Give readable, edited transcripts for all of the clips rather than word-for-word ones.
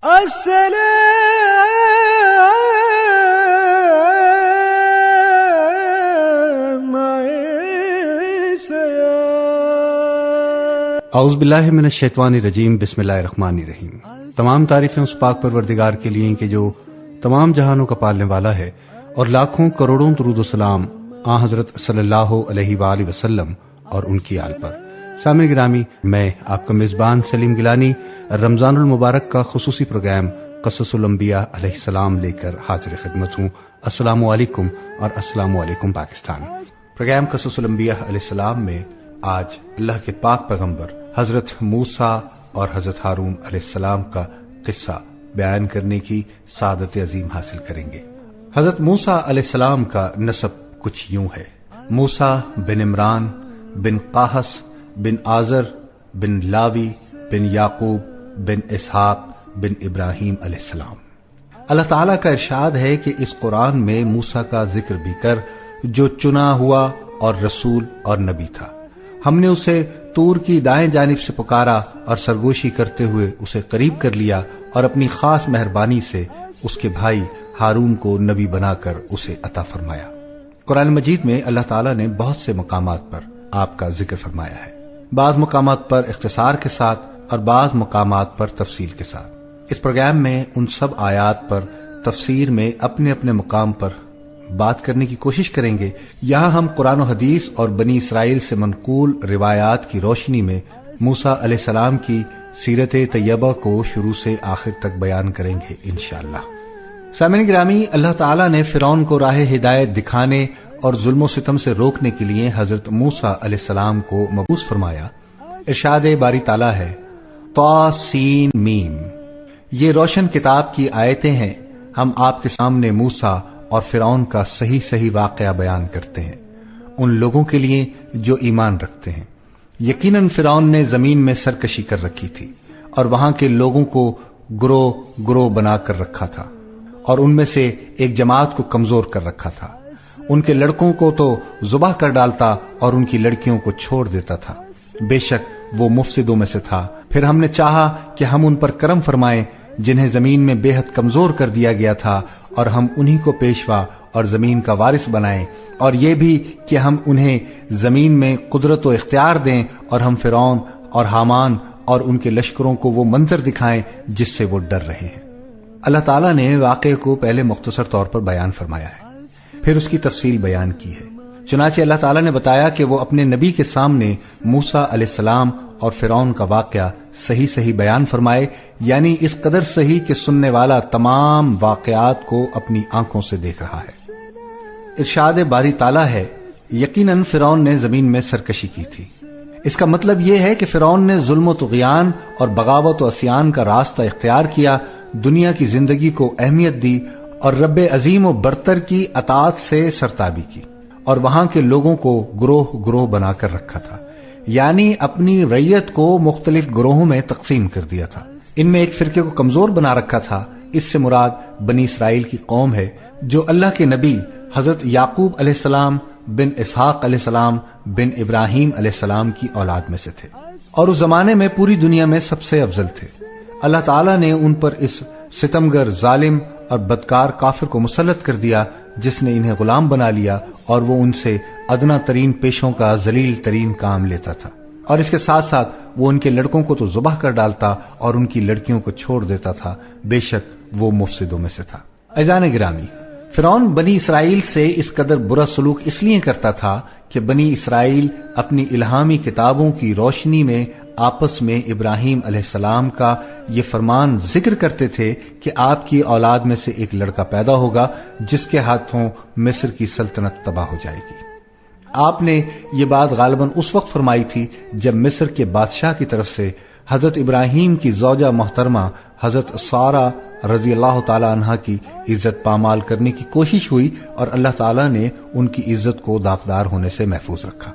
اعوذ باللہ من الشیطان الرجیم، بسم اللہ الرحمن الرحیم۔ تمام تعریفیں اس پاک پروردگار کے لیے کہ جو تمام جہانوں کا پالنے والا ہے، اور لاکھوں کروڑوں درود و سلام آن حضرت صلی اللہ علیہ وآلہ وسلم اور ان کی آل پر۔ سامعین گرامی، میں آپ کا میزبان سلیم گیلانی رمضان المبارک کا خصوصی پروگرام قصص الانبیاء علیہ السلام لے کر حاضر خدمت ہوں۔ السلام علیکم اور السلام علیکم پاکستان۔ پروگرام قصص الانبیاء علیہ السلام میں آج اللہ کے پاک پیغمبر حضرت موسیٰ اور حضرت ہارون علیہ السلام کا قصہ بیان کرنے کی سعادت عظیم حاصل کریں گے۔ حضرت موسیٰ علیہ السلام کا نسب کچھ یوں ہے: موسیٰ بن عمران بن قاہس بن آزر بن لاوی بن یعقوب بن اسحاق بن ابراہیم علیہ السلام۔ اللہ تعالیٰ کا ارشاد ہے کہ اس قرآن میں موسیٰ کا ذکر بھی کر جو چنا ہوا اور رسول اور نبی تھا۔ ہم نے اسے طور کی دائیں جانب سے پکارا اور سرگوشی کرتے ہوئے اسے قریب کر لیا، اور اپنی خاص مہربانی سے اس کے بھائی ہارون کو نبی بنا کر اسے عطا فرمایا۔ قرآن مجید میں اللہ تعالیٰ نے بہت سے مقامات پر آپ کا ذکر فرمایا ہے، بعض مقامات پر اختصار کے ساتھ اور بعض مقامات پر تفصیل کے ساتھ۔ اس پروگرام میں ان سب آیات پر تفسیر میں اپنے اپنے مقام پر بات کرنے کی کوشش کریں گے۔ یہاں ہم قرآن و حدیث اور بنی اسرائیل سے منقول روایات کی روشنی میں موسیٰ علیہ السلام کی سیرت طیبہ کو شروع سے آخر تک بیان کریں گے انشاءاللہ۔ سامعین گرامی، اللہ تعالیٰ نے فرعون کو راہ ہدایت دکھانے اور ظلم و ستم سے روکنے کے لیے حضرت موسیٰ علیہ السلام کو مبعوث فرمایا۔ ارشاد باری تعالیٰ ہے: طاسین میم، یہ روشن کتاب کی آیتیں ہیں، ہم آپ کے سامنے موسیٰ اور فرعون کا صحیح واقعہ بیان کرتے ہیں ان لوگوں کے لیے جو ایمان رکھتے ہیں۔ یقیناً فرعون نے زمین میں سرکشی کر رکھی تھی اور وہاں کے لوگوں کو گروہ بنا کر رکھا تھا، اور ان میں سے ایک جماعت کو کمزور کر رکھا تھا۔ ان کے لڑکوں کو تو ذبح کر ڈالتا اور ان کی لڑکیوں کو چھوڑ دیتا تھا۔ بے شک وہ مفسدوں میں سے تھا۔ پھر ہم نے چاہا کہ ہم ان پر کرم فرمائیں جنہیں زمین میں بے حد کمزور کر دیا گیا تھا، اور ہم انہی کو پیشوا اور زمین کا وارث بنائیں، اور یہ بھی کہ ہم انہیں زمین میں قدرت و اختیار دیں، اور ہم فرعون اور حامان اور ان کے لشکروں کو وہ منظر دکھائیں جس سے وہ ڈر رہے ہیں۔ اللہ تعالیٰ نے واقعے کو پہلے مختصر طور پر بیان فرمایا ہے، پھر اس کی تفصیل بیان کی ہے۔ چنانچہ اللہ تعالیٰ نے بتایا کہ وہ اپنے نبی کے سامنے موسیٰ علیہ السلام اور فرعون کا واقعہ صحیح بیان فرمائے، یعنی اس قدر صحیح کہ سننے والا تمام واقعات کو اپنی آنکھوں سے دیکھ رہا ہے۔ ارشاد باری تعالیٰ ہے: یقیناً فرعون نے زمین میں سرکشی کی تھی۔ اس کا مطلب یہ ہے کہ فرعون نے ظلم و طغیان اور بغاوت و عصیان کا راستہ اختیار کیا، دنیا کی زندگی کو اہمیت دی اور رب عظیم و برتر کی اطاعت سے سرتابی کی، اور وہاں کے لوگوں کو گروہ بنا کر رکھا تھا، یعنی اپنی رعیت کو مختلف گروہوں میں تقسیم کر دیا تھا۔ ان میں ایک فرقے کو کمزور بنا رکھا تھا۔ اس سے مراد بنی اسرائیل کی قوم ہے جو اللہ کے نبی حضرت یعقوب علیہ السلام بن اسحاق علیہ السلام بن ابراہیم علیہ السلام کی اولاد میں سے تھے، اور اس زمانے میں پوری دنیا میں سب سے افضل تھے۔ اللہ تعالیٰ نے ان پر اس ستمگر، ظالم اور بدکار کافر کو مسلط کر دیا جس نے انہیں غلام بنا لیا، اور وہ ان سے ادنا ترین پیشوں کا ذلیل ترین کام لیتا تھا، اور اس کے ساتھ ساتھ وہ ان کے لڑکوں کو تو ذبح کر ڈالتا اور ان کی لڑکیوں کو چھوڑ دیتا تھا۔ بے شک وہ مفسدوں میں سے تھا۔ عزیزان گرامی، فرعون بنی اسرائیل سے اس قدر برا سلوک اس لیے کرتا تھا کہ بنی اسرائیل اپنی الہامی کتابوں کی روشنی میں آپس میں ابراہیم علیہ السلام کا یہ فرمان ذکر کرتے تھے کہ آپ کی اولاد میں سے ایک لڑکا پیدا ہوگا جس کے ہاتھوں مصر کی سلطنت تباہ ہو جائے گی۔ آپ نے یہ بات غالباً اس وقت فرمائی تھی جب مصر کے بادشاہ کی طرف سے حضرت ابراہیم کی زوجہ محترمہ حضرت سارہ رضی اللہ تعالی عنہا کی عزت پامال کرنے کی کوشش ہوئی، اور اللہ تعالیٰ نے ان کی عزت کو داغدار ہونے سے محفوظ رکھا۔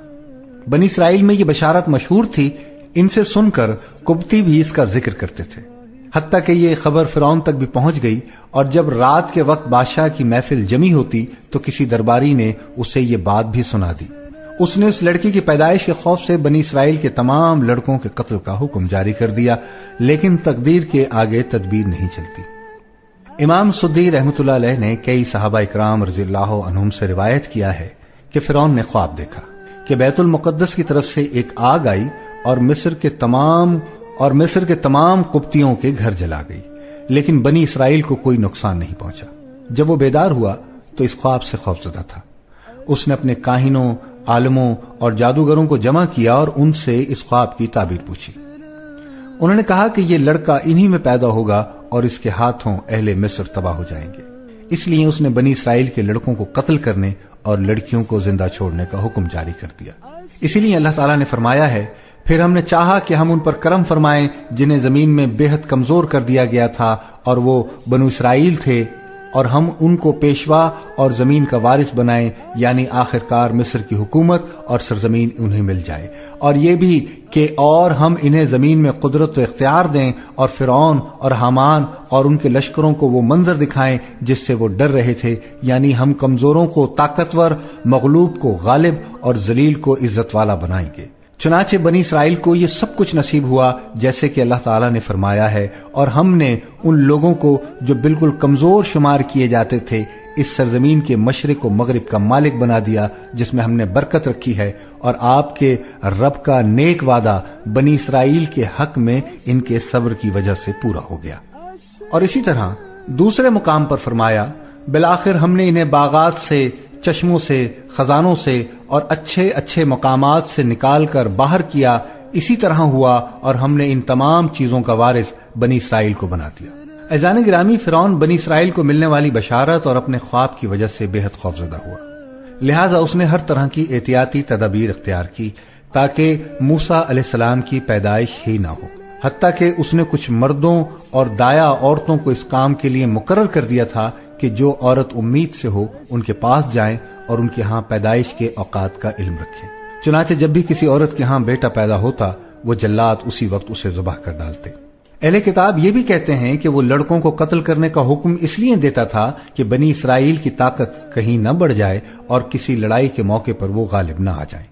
بنی اسرائیل میں یہ بشارت مشہور تھی، ان سے سن کر قبطی بھی اس کا ذکر کرتے تھے، حتیٰ کہ یہ خبر فرعون تک بھی پہنچ گئی، اور جب رات کے وقت بادشاہ کی محفل جمی ہوتی تو کسی درباری نے اسے یہ بات بھی سنا دی۔ اس نے اس لڑکی کی پیدائش کے خوف سے بنی اسرائیل کے تمام لڑکوں کے قتل کا حکم جاری کر دیا، لیکن تقدیر کے آگے تدبیر نہیں چلتی۔ امام سدی رحمۃ اللہ علیہ نے کئی صحابہ اکرام رضی اللہ عنہم سے روایت کیا ہے کہ فرعون نے خواب دیکھا کہ بیت المقدس کی طرف سے ایک آگ آئی اور مصر کے تمام قبطیوں کے گھر جلا گئی، لیکن بنی اسرائیل کو کوئی نقصان نہیں پہنچا۔ جب وہ بیدار ہوا تو اس خواب سے خوفزدہ تھا۔ اس نے اپنے کاہنوں، عالموں اور جادوگروں کو جمع کیا اور ان سے اس خواب کی تعبیر پوچھی۔ انہوں نے کہا کہ یہ لڑکا انہی میں پیدا ہوگا اور اس کے ہاتھوں اہل مصر تباہ ہو جائیں گے۔ اس لیے اس نے بنی اسرائیل کے لڑکوں کو قتل کرنے اور لڑکیوں کو زندہ چھوڑنے کا حکم جاری کر دیا۔ اسی لیے اللہ تعالیٰ نے فرمایا ہے، پھر ہم نے چاہا کہ ہم ان پر کرم فرمائیں جنہیں زمین میں بے حد کمزور کر دیا گیا تھا، اور وہ بنو اسرائیل تھے، اور ہم ان کو پیشوا اور زمین کا وارث بنائیں، یعنی آخرکار مصر کی حکومت اور سرزمین انہیں مل جائے، اور یہ بھی کہ اور ہم انہیں زمین میں قدرت و اختیار دیں، اور فرعون اور حامان اور ان کے لشکروں کو وہ منظر دکھائیں جس سے وہ ڈر رہے تھے، یعنی ہم کمزوروں کو طاقتور، مغلوب کو غالب اور ذلیل کو عزت والا بنائیں گے۔ چنانچہ بنی اسرائیل کو یہ سب کچھ نصیب ہوا جیسے کہ اللہ تعالیٰ نے فرمایا ہے، اور ہم نے ان لوگوں کو جو بالکل کمزور شمار کیے جاتے تھے اس سرزمین کے مشرق و مغرب کا مالک بنا دیا، جس میں ہم نے برکت رکھی ہے، اور آپ کے رب کا نیک وعدہ بنی اسرائیل کے حق میں ان کے صبر کی وجہ سے پورا ہو گیا۔ اور اسی طرح دوسرے مقام پر فرمایا، بالآخر ہم نے انہیں باغات سے، چشموں سے، خزانوں سے اور اچھے اچھے مقامات سے نکال کر باہر کیا، اسی طرح ہوا، اور ہم نے ان تمام چیزوں کا وارث بنی اسرائیل کو بنا دیا۔ عزیزان گرامی، فرعون بنی اسرائیل کو ملنے والی بشارت اور اپنے خواب کی وجہ سے بے حد خوفزدہ ہوا، لہذا اس نے ہر طرح کی احتیاطی تدابیر اختیار کی تاکہ موسیٰ علیہ السلام کی پیدائش ہی نہ ہو، حتیٰ کہ اس نے کچھ مردوں اور دایا عورتوں کو اس کام کے لیے مقرر کر دیا تھا کہ جو عورت امید سے ہو ان کے پاس جائیں اور ان کے ہاں پیدائش کے اوقات کا علم رکھیں۔ چنانچہ جب بھی کسی عورت کے ہاں بیٹا پیدا ہوتا، وہ جلاد اسی وقت اسے ذبح کر ڈالتے۔ اہل کتاب یہ بھی کہتے ہیں کہ وہ لڑکوں کو قتل کرنے کا حکم اس لیے دیتا تھا کہ بنی اسرائیل کی طاقت کہیں نہ بڑھ جائے اور کسی لڑائی کے موقع پر وہ غالب نہ آ جائیں۔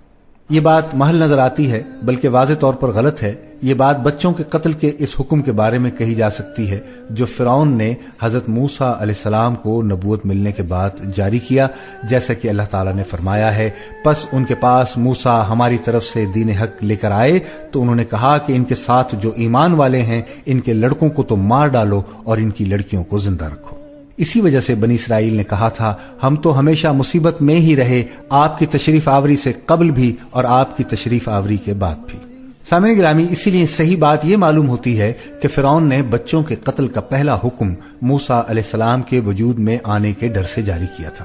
یہ بات محل نظر آتی ہے، بلکہ واضح طور پر غلط ہے۔ یہ بات بچوں کے قتل کے اس حکم کے بارے میں کہی جا سکتی ہے جو فرعون نے حضرت موسیٰ علیہ السلام کو نبوت ملنے کے بعد جاری کیا، جیسا کہ اللہ تعالیٰ نے فرمایا ہے، پس ان کے پاس موسیٰ ہماری طرف سے دین حق لے کر آئے تو انہوں نے کہا کہ ان کے ساتھ جو ایمان والے ہیں ان کے لڑکوں کو تو مار ڈالو اور ان کی لڑکیوں کو زندہ رکھو۔ اسی وجہ سے بنی اسرائیل نے کہا تھا، ہم تو ہمیشہ مصیبت میں ہی رہے، آپ کی تشریف آوری سے قبل بھی اور آپ کی تشریف آوری کے بعد بھی۔ سامعین گرامی، اسی لیے صحیح بات یہ معلوم ہوتی ہے کہ فرعون نے بچوں کے قتل کا پہلا حکم موسیٰ علیہ السلام کے وجود میں آنے کے ڈر سے جاری کیا تھا۔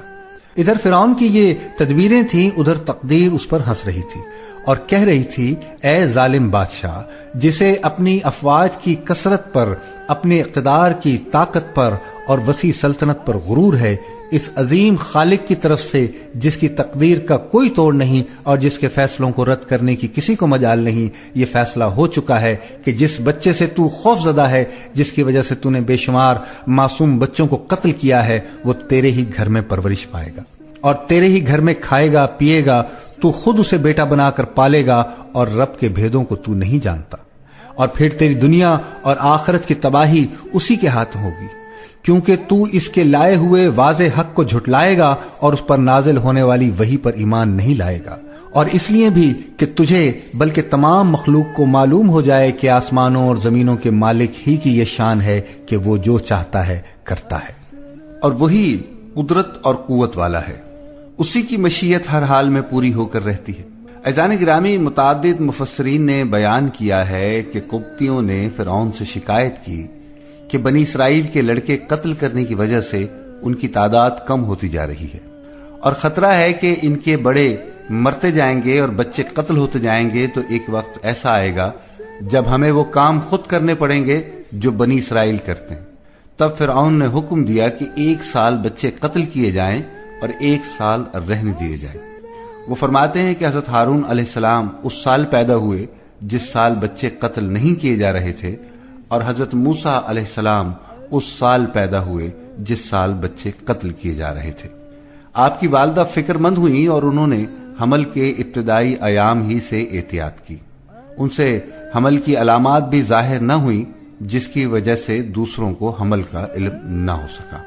ادھر فرعون کی یہ تدبیریں تھیں، ادھر تقدیر اس پر ہنس رہی تھی اور کہہ رہی تھی، اے ظالم بادشاہ جسے اپنی افواج کی کثرت پر، اپنے اقتدار کی طاقت پر اور وسیع سلطنت پر غرور ہے، اس عظیم خالق کی طرف سے جس کی تقدیر کا کوئی توڑ نہیں اور جس کے فیصلوں کو رد کرنے کی کسی کو مجال نہیں، یہ فیصلہ ہو چکا ہے کہ جس بچے سے تو خوف زدہ ہے، جس کی وجہ سے تو نے بے شمار معصوم بچوں کو قتل کیا ہے، وہ تیرے ہی گھر میں پرورش پائے گا اور تیرے ہی گھر میں کھائے گا پیے گا، تو خود اسے بیٹا بنا کر پالے گا اور رب کے بھیدوں کو تو نہیں جانتا، اور پھر تیری دنیا اور آخرت کی تباہی اسی کے ہاتھ ہوگی، کیونکہ تو اس کے لائے ہوئے واضح حق کو جھٹلائے گا اور اس پر نازل ہونے والی وحی پر ایمان نہیں لائے گا، اور اس لیے بھی کہ تجھے بلکہ تمام مخلوق کو معلوم ہو جائے کہ آسمانوں اور زمینوں کے مالک ہی کی یہ شان ہے کہ وہ جو چاہتا ہے کرتا ہے، اور وہی قدرت اور قوت والا ہے، اسی کی مشیت ہر حال میں پوری ہو کر رہتی ہے۔ عزیزان گرامی، متعدد مفسرین نے بیان کیا ہے کہ قبطیوں نے فرعون سے شکایت کی کہ بنی اسرائیل کے لڑکے قتل کرنے کی وجہ سے ان کی تعداد کم ہوتی جا رہی ہے، اور خطرہ ہے کہ ان کے بڑے مرتے جائیں گے اور بچے قتل ہوتے جائیں گے، تو ایک وقت ایسا آئے گا جب ہمیں وہ کام خود کرنے پڑیں گے جو بنی اسرائیل کرتے ہیں۔ تب فرعون نے حکم دیا کہ 1 سال بچے قتل کیے جائیں اور 1 سال رہنے دیے جائیں۔ وہ فرماتے ہیں کہ حضرت ہارون علیہ السلام اس سال پیدا ہوئے جس سال بچے قتل نہیں کیے جا رہے تھے، اور حضرت موسیٰ علیہ السلام اس سال پیدا ہوئے جس سال بچے قتل کیے جا رہے تھے۔ آپ کی والدہ فکر مند ہوئیں اور انہوں نے حمل کے ابتدائی ایام ہی سے احتیاط کی۔ ان سے حمل کی علامات بھی ظاہر نہ ہوئی، جس کی وجہ سے دوسروں کو حمل کا علم نہ ہو سکا۔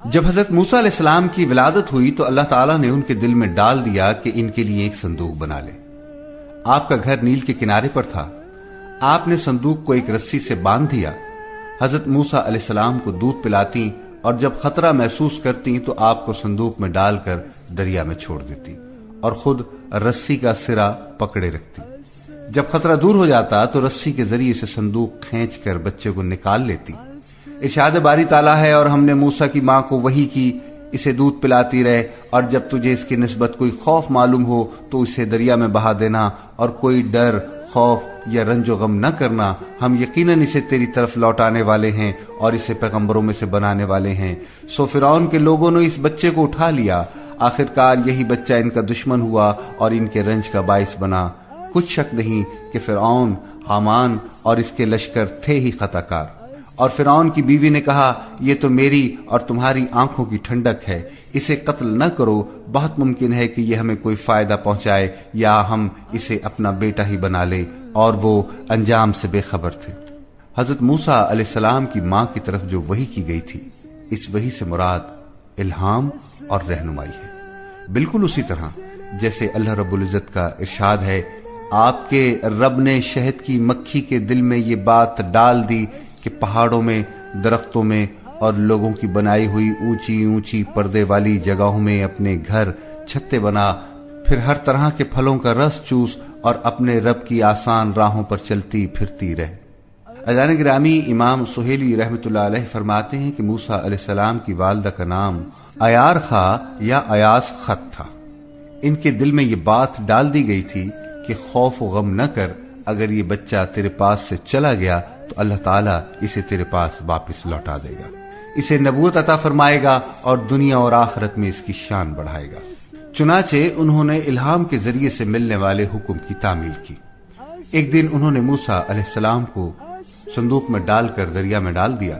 جب حضرت موسیٰ علیہ السلام کی ولادت ہوئی تو اللہ تعالیٰ نے ان کے دل میں ڈال دیا کہ ان کے لیے ایک صندوق بنا لے۔ آپ کا گھر نیل کے کنارے پر تھا۔ آپ نے صندوق کو ایک رسی سے باندھ دیا۔ حضرت موسیٰ علیہ السلام کو دودھ پلاتی اور جب خطرہ محسوس کرتی تو آپ کو صندوق میں ڈال کر دریا میں چھوڑ دیتی اور خود رسی کا سرا پکڑے رکھتی۔ جب خطرہ دور ہو جاتا تو رسی کے ذریعے سے صندوق کھینچ کر بچے کو نکال لیتی۔ ارشاد باری تعالیٰ ہے، اور ہم نے موسیٰ کی ماں کو وحی کی، اسے دودھ پلاتی رہے، اور جب تجھے اس کی نسبت کوئی خوف معلوم ہو تو اسے دریا میں بہا دینا، اور کوئی ڈر، خوف یا رنج و غم نہ کرنا، ہم یقیناً اسے تیری طرف لوٹانے والے ہیں اور اسے پیغمبروں میں سے بنانے والے ہیں۔ سو فرعون کے لوگوں نے اس بچے کو اٹھا لیا۔ آخرکار یہی بچہ ان کا دشمن ہوا اور ان کے رنج کا باعث بنا۔ کچھ شک نہیں کہ فرعون، حامان اور اس کے لشکر تھے ہی خطا کار۔ اور فرعون کی بیوی نے کہا، یہ تو میری اور تمہاری آنکھوں کی ٹھنڈک ہے، اسے قتل نہ کرو، بہت ممکن ہے کہ یہ ہمیں کوئی فائدہ پہنچائے یا ہم اسے اپنا بیٹا ہی بنا لیں۔ اور وہ انجام سے بے خبر تھے۔ حضرت موسیٰ علیہ السلام کی ماں کی طرف جو وحی کی گئی تھی، اس وحی سے مراد الہام اور رہنمائی ہے، بالکل اسی طرح جیسے اللہ رب العزت کا ارشاد ہے، آپ کے رب نے شہد کی مکھی کے دل میں یہ بات ڈال دی کہ پہاڑوں میں، درختوں میں اور لوگوں کی بنائی ہوئی اونچی اونچی پردے والی جگہوں میں اپنے گھر چھتے بنا، پھر ہر طرح کے پھلوں کا رس چوس اور اپنے رب کی آسان راہوں پر چلتی پھرتی رہ۔ عزیزان گرامی، امام سہیلی رحمۃ اللہ علیہ فرماتے ہیں کہ موسیٰ علیہ السلام کی والدہ کا نام عیار خا یا ایاس خط تھا۔ ان کے دل میں یہ بات ڈال دی گئی تھی کہ خوف و غم نہ کر، اگر یہ بچہ تیرے پاس سے چلا گیا تو اللہ تعالیٰ اسے تیرے پاس واپس لوٹا دے گا، اسے نبوت عطا فرمائے گا اور دنیا اور آخرت میں اس کی شان بڑھائے گا۔ چنانچہ انہوں نے الہام کے ذریعے سے ملنے والے حکم کی تعمیل کی۔ ایک دن انہوں نے موسیٰ علیہ السلام کو صندوق میں ڈال کر دریا میں ڈال دیا،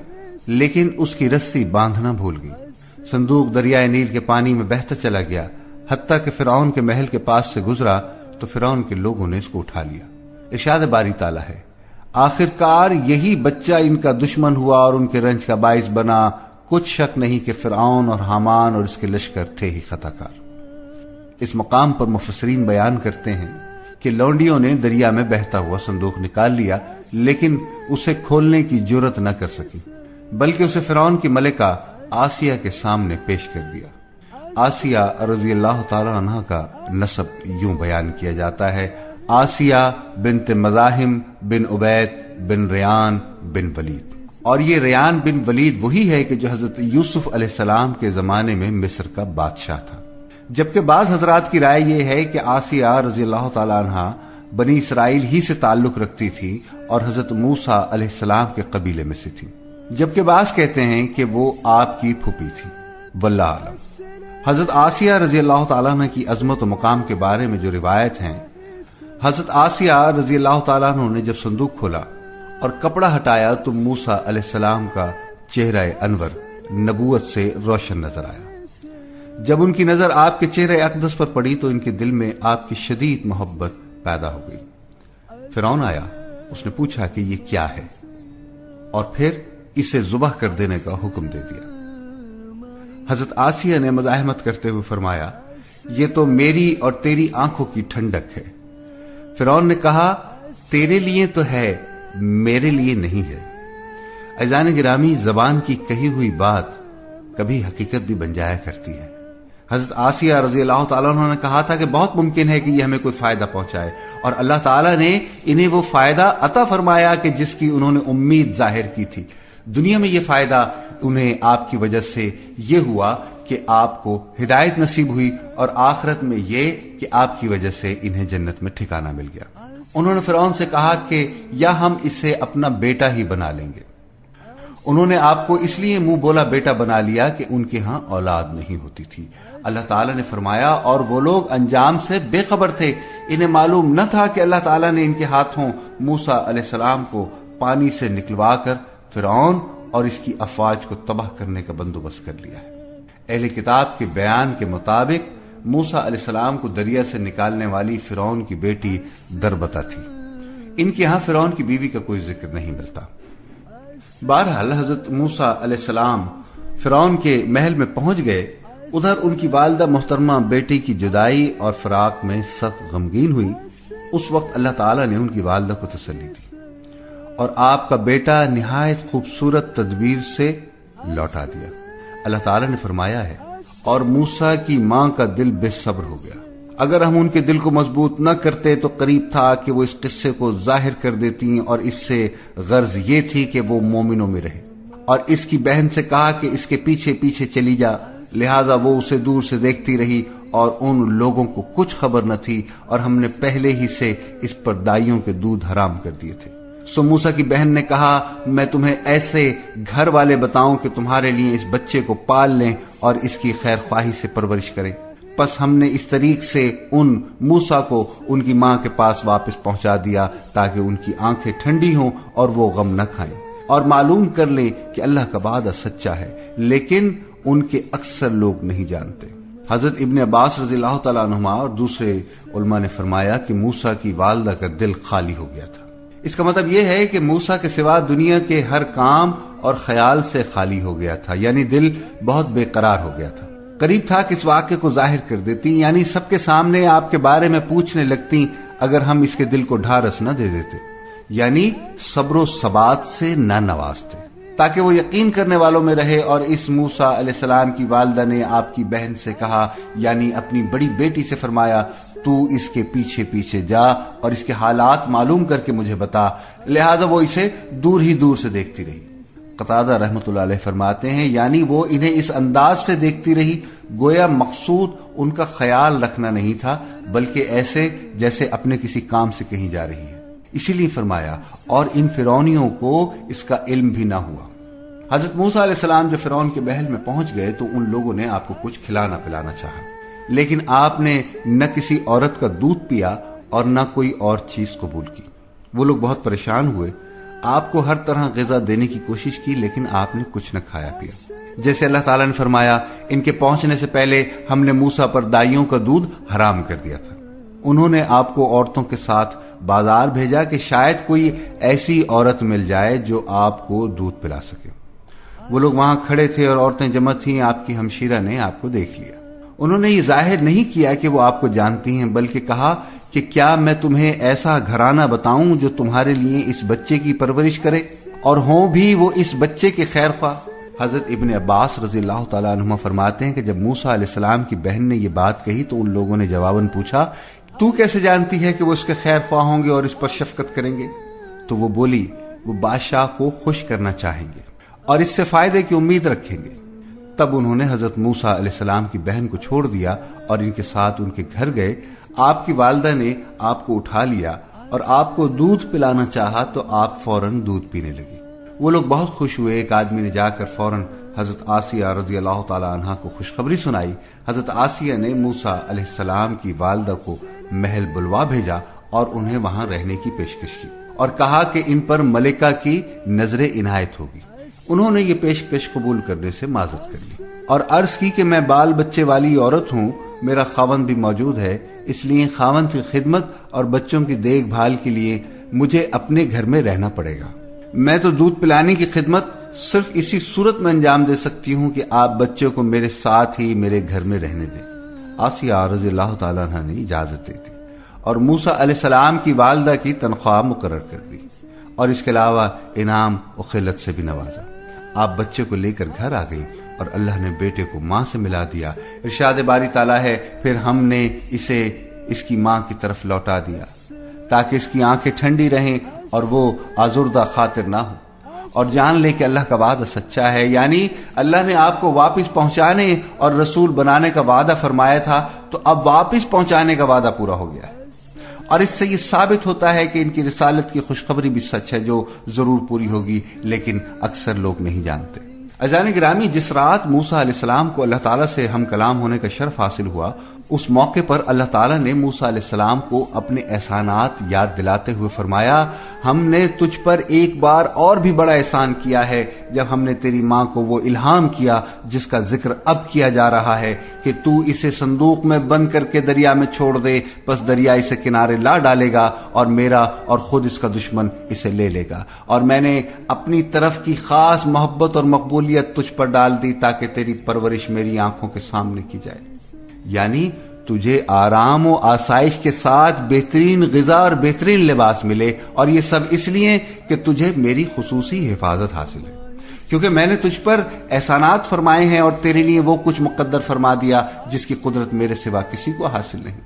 لیکن اس کی رسی باندھنا بھول گئی۔ صندوق دریائے نیل کے پانی میں بہتا چلا گیا، حتیٰ کہ فرعون کے محل کے پاس سے گزرا تو فرعون کے لوگوں نے اس کو اٹھا لیا۔ ارشاد باری تعالیٰ ہے، آخرکار یہی بچہ ان کا دشمن ہوا اور ان کے رنج کا باعث بنا۔ کچھ شک نہیں کہ فرعون اور حامان اور اس کے لشکر تھے ہی خطا کار۔ اس مقام پر مفسرین بیان کرتے ہیں کہ لونڈیوں نے دریا میں بہتا ہوا صندوق نکال لیا، لیکن اسے کھولنے کی جرت نہ کر سکی، بلکہ اسے فرعون کی ملکہ آسیہ کے سامنے پیش کر دیا۔ آسیہ رضی اللہ تعالی عنہ کا نسب یوں بیان کیا جاتا ہے، آسیہ بنت مزاحم بن عبید بن ریان بن ولید، اور یہ ریان بن ولید وہی ہے کہ جو حضرت یوسف علیہ السلام کے زمانے میں مصر کا بادشاہ تھا۔ جبکہ بعض حضرات کی رائے یہ ہے کہ آسیہ رضی اللہ تعالی عنہ بنی اسرائیل ہی سے تعلق رکھتی تھی اور حضرت موسیٰ علیہ السلام کے قبیلے میں سے تھی، جبکہ بعض کہتے ہیں کہ وہ آپ کی پھوپھی تھی، واللہ اعلم۔ حضرت آسیہ رضی اللہ تعالیٰ عنہ کی عظمت و مقام کے بارے میں جو روایت ہیں، حضرت آسیہ رضی اللہ تعالیٰ عنہ نے جب صندوق کھولا اور کپڑا ہٹایا تو موسیٰ علیہ السلام کا چہرہ انور نبوت سے روشن نظر آیا۔ جب ان کی نظر آپ کے چہرے اقدس پر پڑی تو ان کے دل میں آپ کی شدید محبت پیدا ہو گئی۔ فرعون آیا، اس نے پوچھا کہ یہ کیا ہے، اور پھر اسے ذبح کر دینے کا حکم دے دیا۔ حضرت آسیہ نے مزاحمت کرتے ہوئے فرمایا، یہ تو میری اور تیری آنکھوں کی ٹھنڈک ہے۔ فرعون نے کہا، تیرے لیے تو ہے، میرے لیے نہیں ہے۔ عزیزان گرامی، زبان کی کہی ہوئی بات کبھی حقیقت بھی بن جایا کرتی ہے۔ حضرت آسیہ رضی اللہ تعالیٰ عنہ نے کہا تھا کہ بہت ممکن ہے کہ یہ ہمیں کوئی فائدہ پہنچائے، اور اللہ تعالیٰ نے انہیں وہ فائدہ عطا فرمایا کہ جس کی انہوں نے امید ظاہر کی تھی۔ دنیا میں یہ فائدہ انہیں آپ کی وجہ سے یہ ہوا کہ آپ کو ہدایت نصیب ہوئی، اور آخرت میں یہ کہ آپ کی وجہ سے انہیں جنت میں ٹھکانہ مل گیا۔ انہوں نے فرعون سے کہا کہ یا ہم اسے اپنا بیٹا ہی بنا لیں گے۔ انہوں نے آپ کو اس لیے منہ بولا بیٹا بنا لیا کہ ان کے ہاں اولاد نہیں ہوتی تھی۔ اللہ تعالیٰ نے فرمایا، اور وہ لوگ انجام سے بے خبر تھے، انہیں معلوم نہ تھا کہ اللہ تعالیٰ نے ان کے ہاتھوں موسیٰ علیہ السلام کو پانی سے نکلوا کر فرعون اور اس کی افواج کو تباہ کرنے کا بندوبست کر لیا ہے۔ اہل کتاب کے بیان کے مطابق موسیٰ علیہ السلام کو دریا سے نکالنے والی فرعون کی بیٹی دربتا تھی۔ ان کے ہاں فرعون کی بیوی کا کوئی ذکر نہیں ملتا۔ بہرحال حضرت موسیٰ علیہ السلام فرعون کے محل میں پہنچ گئے۔ ادھر ان کی والدہ محترمہ بیٹی کی جدائی اور فراق میں سخت غمگین ہوئی۔ اس وقت اللہ تعالیٰ نے ان کی والدہ کو تسلی دی اور آپ کا بیٹا نہایت خوبصورت تدبیر سے لوٹا دیا۔ اللہ تعالیٰ نے فرمایا ہے، اور موسیٰ کی ماں کا دل بے صبر ہو گیا۔ اگر ہم ان کے دل کو مضبوط نہ کرتے تو قریب تھا کہ وہ اس قصے کو ظاہر کر دیتی، اور اس سے غرض یہ تھی کہ وہ مومنوں میں رہے۔ اور اس کی بہن سے کہا کہ اس کے پیچھے پیچھے چلی جا، لہذا وہ اسے دور سے دیکھتی رہی اور ان لوگوں کو کچھ خبر نہ تھی، اور ہم نے پہلے ہی سے اس پر دائیوں کے دودھ حرام کر دیے تھے۔ سو موسیٰ کی بہن نے کہا، میں تمہیں ایسے گھر والے بتاؤں کہ تمہارے لیے اس بچے کو پال لیں اور اس کی خیر خواہی سے پرورش کریں۔ پس ہم نے اس طریق سے ان موسیٰ کو ان کی ماں کے پاس واپس پہنچا دیا تاکہ ان کی آنکھیں ٹھنڈی ہوں اور وہ غم نہ کھائیں، اور معلوم کر لیں کہ اللہ کا وعدہ سچا ہے، لیکن ان کے اکثر لوگ نہیں جانتے۔ حضرت ابن عباس رضی اللہ تعالیٰ عنہما اور دوسرے علماء نے فرمایا کہ موسیٰ کی والدہ کا دل خالی ہو گیا تھا۔ اس کا مطلب یہ ہے کہ موسیٰ کے سوا دنیا کے ہر کام اور خیال سے خالی ہو گیا تھا، یعنی دل بہت بے قرار ہو گیا تھا۔ قریب تھا کہ اس واقعے کو ظاہر کر دیتی، یعنی سب کے سامنے آپ کے بارے میں پوچھنے لگتی اگر ہم اس کے دل کو ڈھارس نہ دے دیتے، یعنی صبر و ثبات سے نہ نوازتے، تاکہ وہ یقین کرنے والوں میں رہے۔ اور اس موسیٰ علیہ السلام کی والدہ نے آپ کی بہن سے کہا، یعنی اپنی بڑی بیٹی سے فرمایا، تو اس کے پیچھے پیچھے جا اور اس کے حالات معلوم کر کے مجھے بتا۔ لہذا وہ اسے دور ہی دور سے دیکھتی رہی۔ قتادہ رحمۃ اللہ علیہ فرماتے ہیں، یعنی وہ انہیں اس انداز سے دیکھتی رہی گویا مقصود ان کا خیال رکھنا نہیں تھا، بلکہ ایسے جیسے اپنے کسی کام سے کہیں جا رہی ہے۔ اسی لیے فرمایا، اور ان فرعونیوں کو اس کا علم بھی نہ ہوا۔ حضرت موسیٰ علیہ السلام جب فرعون کے محل میں پہنچ گئے تو ان لوگوں نے آپ کو کچھ کھلانا پلانا چاہا، لیکن آپ نے نہ کسی عورت کا دودھ پیا اور نہ کوئی اور چیز قبول کی۔ وہ لوگ بہت پریشان ہوئے، آپ کو ہر طرح غذا دینے کی کوشش کی، لیکن آپ نے کچھ نہ کھایا پیا۔ جیسے اللہ تعالیٰ نے فرمایا، ان کے پہنچنے سے پہلے ہم نے موسیٰ پر دائیوں کا دودھ حرام کر دیا تھا۔ انہوں نے آپ کو عورتوں کے ساتھ بازار بھیجا کہ شاید کوئی ایسی عورت مل جائے جو آپ کو دودھ پلا سکے۔ وہ لوگ وہاں کھڑے تھے اور عورتیں جمع تھیں۔ آپ کی ہمشیرہ نے آپ کو دیکھ لیا۔ انہوں نے یہ ظاہر نہیں کیا کہ وہ آپ کو جانتی ہیں، بلکہ کہا کہ کیا میں تمہیں ایسا گھرانہ بتاؤں جو تمہارے لیے اس بچے کی پرورش کرے اور ہوں بھی وہ اس بچے کے خیر خواہ۔ حضرت ابن عباس رضی اللہ تعالیٰ عنہما فرماتے ہیں کہ جب موسیٰ علیہ السلام کی بہن نے یہ بات کہی تو ان لوگوں نے جواباً پوچھا، تو کیسے جانتی ہے کہ وہ اس کے خیر خواہ ہوں گے اور اس پر شفقت کریں گے؟ تو وہ بولی، وہ بادشاہ کو خوش کرنا چاہیں گے اور اس سے فائدے کی امید رکھیں گے۔ تب انہوں نے حضرت موسیٰ علیہ السلام کی بہن کو چھوڑ دیا اور ان کے ساتھ ان کے گھر گئے۔ آپ کی والدہ نے آپ کو اٹھا لیا اور آپ کو دودھ پلانا چاہا تو آپ فوراً دودھ پینے لگی۔ وہ لوگ بہت خوش ہوئے۔ ایک آدمی نے جا کر فوراً حضرت آسیہ رضی اللہ تعالیٰ عنہا کو خوشخبری سنائی۔ حضرت آسیہ نے موسیٰ علیہ السلام کی والدہ کو محل بلوا بھیجا اور انہیں وہاں رہنے کی پیشکش کی اور کہا کہ ان پر ملکہ کی نظر عنایت ہوگی۔ انہوں نے یہ پیشکش قبول کرنے سے معذرت کر لی اور عرض کی کہ میں بال بچے والی عورت ہوں، میرا خاوند بھی موجود ہے، اس لیے خاوند کی خدمت اور بچوں کی دیکھ بھال کے لیے مجھے اپنے گھر میں رہنا پڑے گا۔ میں تو دودھ پلانے کی خدمت صرف اسی صورت میں انجام دے سکتی ہوں کہ آپ بچوں کو میرے ساتھ ہی میرے گھر میں رہنے دیں۔ آسیہ رضی اللہ تعالیٰ عنہ نے اجازت دے دی اور موسیٰ علیہ السلام کی والدہ کی تنخواہ مقرر کر دی اور اس کے علاوہ انعام و خلت سے بھی نوازا۔ آپ بچے کو لے کر گھر آ گئی اور اللہ نے بیٹے کو ماں سے ملا دیا۔ ارشاد باری تعالیٰ ہے، پھر ہم نے اسے اس کی ماں کی طرف لوٹا دیا تاکہ اس کی آنکھیں ٹھنڈی رہیں اور وہ آزردہ خاطر نہ ہو، اور جان لے کہ اللہ کا وعدہ سچا ہے، یعنی اللہ نے آپ کو واپس پہنچانے اور رسول بنانے کا وعدہ فرمایا تھا تو اب واپس پہنچانے کا وعدہ پورا ہو گیا ہے۔ اور اس سے یہ ثابت ہوتا ہے کہ ان کی رسالت کی خوشخبری بھی سچ ہے جو ضرور پوری ہوگی، لیکن اکثر لوگ نہیں جانتے۔ عزیزان گرامی، جس رات موسیٰ علیہ السلام کو اللہ تعالیٰ سے ہم کلام ہونے کا شرف حاصل ہوا، اس موقع پر اللہ تعالیٰ نے موسیٰ علیہ السلام کو اپنے احسانات یاد دلاتے ہوئے فرمایا، ہم نے تجھ پر ایک بار اور بھی بڑا احسان کیا ہے جب ہم نے تیری ماں کو وہ الہام کیا جس کا ذکر اب کیا جا رہا ہے کہ تو اسے صندوق میں بند کر کے دریا میں چھوڑ دے، بس دریا اسے کنارے لا ڈالے گا اور میرا اور خود اس کا دشمن اسے لے لے گا، اور میں نے اپنی طرف کی خاص محبت اور مقبولیت تجھ پر ڈال دی تاکہ تیری پرورش میری آنکھوں کے سامنے کی جائے، یعنی تجھے آرام و آسائش کے ساتھ بہترین غذا اور بہترین لباس ملے، اور یہ سب اس لیے کہ تجھے میری خصوصی حفاظت حاصل ہے، کیونکہ میں نے تجھ پر احسانات فرمائے ہیں اور تیرے لیے وہ کچھ مقدر فرما دیا جس کی قدرت میرے سوا کسی کو حاصل نہیں۔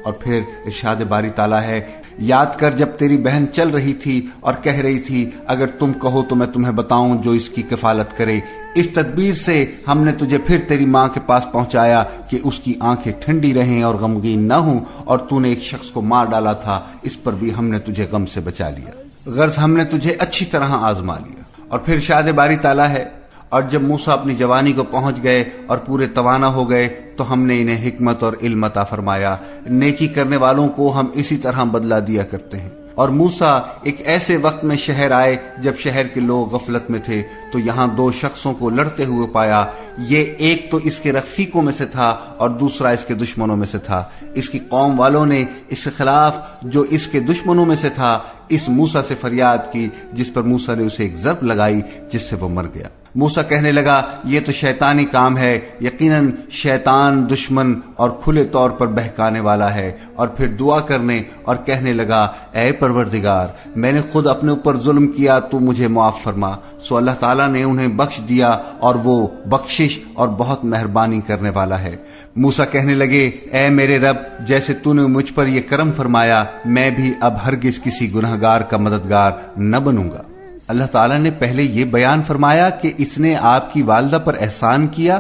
اور پھر ارشاد باری تعالیٰ ہے، یاد کر جب تیری بہن چل رہی تھی اور کہہ رہی تھی اگر تم کہو تو میں تمہیں بتاؤں جو اس کی کفالت کرے، اس تدبیر سے ہم نے تجھے پھر تیری ماں کے پاس پہنچایا کہ اس کی آنکھیں ٹھنڈی رہیں اور غمگین نہ ہوں، اور تو نے ایک شخص کو مار ڈالا تھا، اس پر بھی ہم نے تجھے غم سے بچا لیا، غرض ہم نے تجھے اچھی طرح آزما لیا۔ اور پھر ارشاد باری تعالیٰ ہے، اور جب موسیٰ اپنی جوانی کو پہنچ گئے اور پورے توانا ہو گئے تو ہم نے انہیں حکمت اور علم عطا فرمایا، نیکی کرنے والوں کو ہم اسی طرح بدلہ دیا کرتے ہیں۔ اور موسیٰ ایک ایسے وقت میں شہر آئے جب شہر کے لوگ غفلت میں تھے، تو یہاں دو شخصوں کو لڑتے ہوئے پایا، یہ ایک تو اس کے رفیقوں میں سے تھا اور دوسرا اس کے دشمنوں میں سے تھا۔ اس کی قوم والوں نے اس کے خلاف جو اس کے دشمنوں میں سے تھا اس موسیٰ سے فریاد کی، جس پر موسیٰ نے اسے ایک ضرب لگائی جس سے وہ مر گیا۔ موسیٰ کہنے لگا یہ تو شیطانی کام ہے، یقیناً شیطان دشمن اور کھلے طور پر بہکانے والا ہے، اور پھر دعا کرنے اور کہنے لگا اے پروردگار میں نے خود اپنے اوپر ظلم کیا، تو مجھے معاف فرما۔ سو اللہ تعالیٰ نے انہیں بخش دیا اور وہ بخشش اور بہت مہربانی کرنے والا ہے۔ موسیٰ کہنے لگے اے میرے رب جیسے تو نے مجھ پر یہ کرم فرمایا، میں بھی اب ہرگز کسی گنہگار کا مددگار نہ بنوں گا۔ اللہ تعالیٰ نے پہلے یہ بیان فرمایا کہ اس نے آپ کی والدہ پر احسان کیا،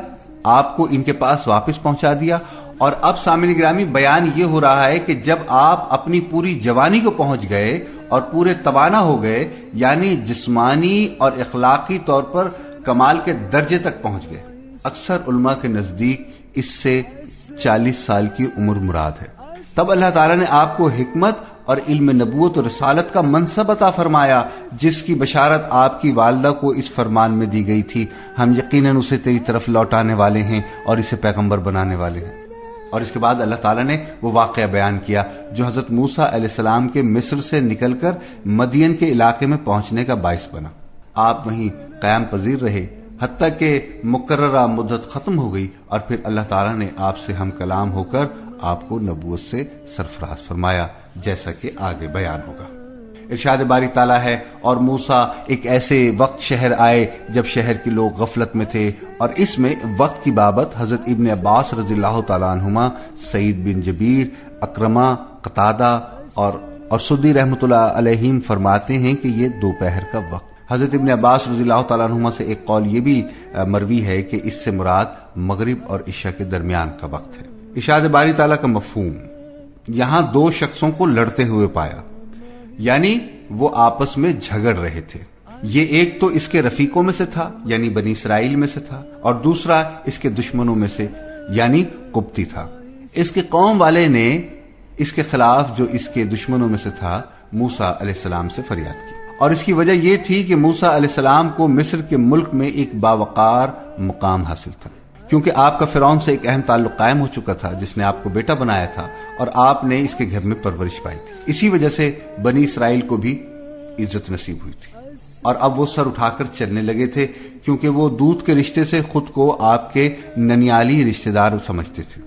آپ کو ان کے پاس واپس پہنچا دیا، اور اب سامعین گرامی بیان یہ ہو رہا ہے کہ جب آپ اپنی پوری جوانی کو پہنچ گئے اور پورے توانا ہو گئے، یعنی جسمانی اور اخلاقی طور پر کمال کے درجے تک پہنچ گئے۔ اکثر علماء کے نزدیک اس سے 40 سال کی عمر مراد ہے، تب اللہ تعالیٰ نے آپ کو حکمت اور علم نبوت اور رسالت کا منصب عطا فرمایا، جس کی بشارت آپ کی والدہ کو اس فرمان میں دی گئی تھی، ہم یقیناً اسے تیری طرف لوٹانے والے ہیں اور اسے پیغمبر بنانے والے ہیں۔ اور اس کے بعد اللہ تعالیٰ نے وہ واقعہ بیان کیا جو حضرت موسیٰ علیہ السلام کے مصر سے نکل کر مدین کے علاقے میں پہنچنے کا باعث بنا۔ آپ وہیں قیام پذیر رہے حتیٰ کہ مقررہ مدت ختم ہو گئی، اور پھر اللہ تعالیٰ نے آپ سے ہم کلام ہو کر آپ کو نبوت سے سرفراز فرمایا، جیسا کہ آگے بیان ہوگا۔ ارشاد باری تعالیٰ ہے اور موسیٰ ایک ایسے وقت شہر آئے جب شہر کے لوگ غفلت میں تھے، اور اس میں وقت کی بابت حضرت ابن عباس رضی اللہ تعالیٰ عنہما، سعید بن جبیر، اکرمہ، قتادہ اور سدی رحمۃ اللہ علیہم فرماتے ہیں کہ یہ دوپہر کا وقت۔ حضرت ابن عباس رضی اللہ تعالیٰ عنہما سے ایک قول یہ بھی مروی ہے کہ اس سے مراد مغرب اور عشاء کے درمیان کا وقت ہے۔ ارشاد باری تعالیٰ کا مفہوم، یہاں دو شخصوں کو لڑتے ہوئے پایا، یعنی وہ آپس میں جھگڑ رہے تھے۔ یہ ایک تو اس کے رفیقوں میں سے تھا یعنی بنی اسرائیل میں سے تھا، اور دوسرا اس کے دشمنوں میں سے یعنی قبطی تھا۔ اس کے قوم والے نے اس کے خلاف جو اس کے دشمنوں میں سے تھا موسیٰ علیہ السلام سے فریاد کی، اور اس کی وجہ یہ تھی کہ موسیٰ علیہ السلام کو مصر کے ملک میں ایک باوقار مقام حاصل تھا، کیونکہ آپ کا فرعون سے ایک اہم تعلق قائم ہو چکا تھا جس نے آپ کو بیٹا بنایا تھا، اور آپ نے اس کے گھر میں پرورش پائی تھی۔ اسی وجہ سے بنی اسرائیل کو بھی عزت نصیب ہوئی تھی، اور اب وہ سر اٹھا کر چلنے لگے تھے، کیونکہ وہ دودھ کے رشتے سے خود کو آپ کے ننیالی رشتے دار سمجھتے تھے۔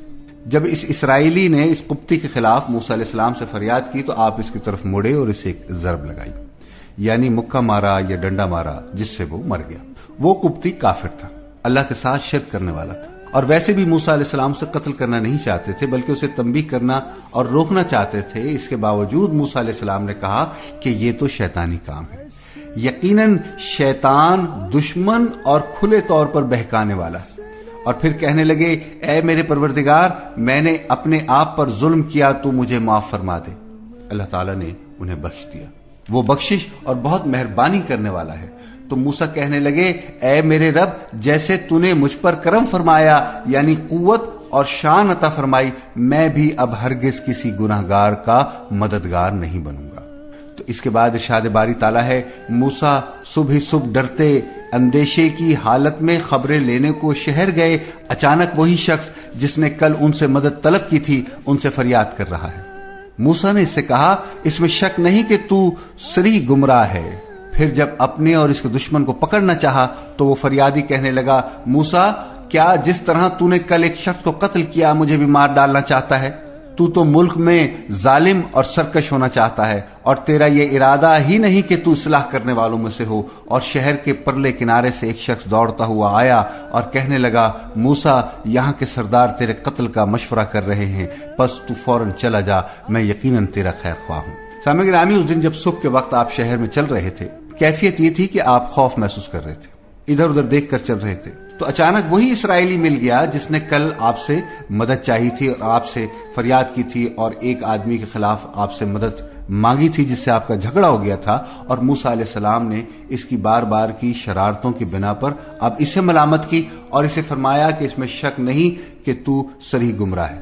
جب اس اسرائیلی نے اس قبطی کے خلاف موسیٰ علیہ السلام سے فریاد کی تو آپ اس کی طرف مڑے اور اسے ایک ضرب لگائی، یعنی مکہ مارا یا ڈنڈا مارا، جس سے وہ مر گیا۔ وہ قبطی کافر تھا، اللہ کے ساتھ شرک کرنے والا تھا، اور ویسے بھی موسیٰ علیہ السلام سے قتل کرنا نہیں چاہتے تھے بلکہ اسے تنبیہ کرنا اور روکنا چاہتے تھے۔ اس کے باوجود موسیٰ علیہ السلام نے کہا کہ یہ تو شیطانی کام ہے، یقیناً شیطان دشمن اور کھلے طور پر بہکانے والا ہے، اور پھر کہنے لگے اے میرے پروردگار میں نے اپنے آپ پر ظلم کیا، تو مجھے معاف فرما دے۔ اللہ تعالیٰ نے انہیں بخش دیا، وہ بخشش اور بہت مہربانی کرنے والا ہے۔ تو موسیٰ کہنے لگے اے میرے رب جیسے تو نے مجھ پر کرم فرمایا یعنی قوت اور شان عطا فرمائی، میں بھی اب ہرگز کسی گناہگار کا مددگار نہیں بنوں گا۔ تو تو اس کے بعد ارشاد باری تعالیٰ ہے، موسیٰ صبح صبح ڈرتے اندیشے کی حالت میں خبریں لینے کو شہر گئے، اچانک وہی شخص جس نے کل ان سے مدد طلب کی تھی ان سے فریاد کر رہا ہے۔ موسیٰ نے اس سے کہا، اس میں شک نہیں کہ تو سری گمراہ ہے۔ پھر جب اپنے اور اس کے دشمن کو پکڑنا چاہا تو وہ فریادی کہنے لگا، موسیٰ کیا جس طرح تو نے کل ایک شخص کو قتل کیا مجھے بھی مار ڈالنا چاہتا ہے؟ تو ملک میں ظالم اور سرکش ہونا چاہتا ہے، اور تیرا یہ ارادہ ہی نہیں کہ تو اصلاح کرنے والوں میں سے ہو۔ اور شہر کے پرلے کنارے سے ایک شخص دوڑتا ہوا آیا اور کہنے لگا، موسیٰ یہاں کے سردار تیرے قتل کا مشورہ کر رہے ہیں، پس تو فوراً چلا جا، میں یقیناً تیرا خیر خواہ ہوں۔ سامعین گرامی، اس دن جب صبح کے وقت آپ شہر میں چل رہے تھے، کیفیت یہ تھی کہ آپ خوف محسوس کر رہے تھے، ادھر ادھر دیکھ کر چل رہے تھے، تو اچانک وہی اسرائیلی مل گیا جس نے کل آپ سے مدد چاہی تھی اور آپ سے فریاد کی تھی، اور ایک آدمی کے خلاف آپ سے مدد مانگی تھی جس سے آپ کا جھگڑا ہو گیا تھا، اور موسیٰ علیہ السلام نے اس کی بار بار کی شرارتوں کی بنا پر اب اسے ملامت کی اور اسے فرمایا کہ اس میں شک نہیں کہ تو صریح گمراہ ہے۔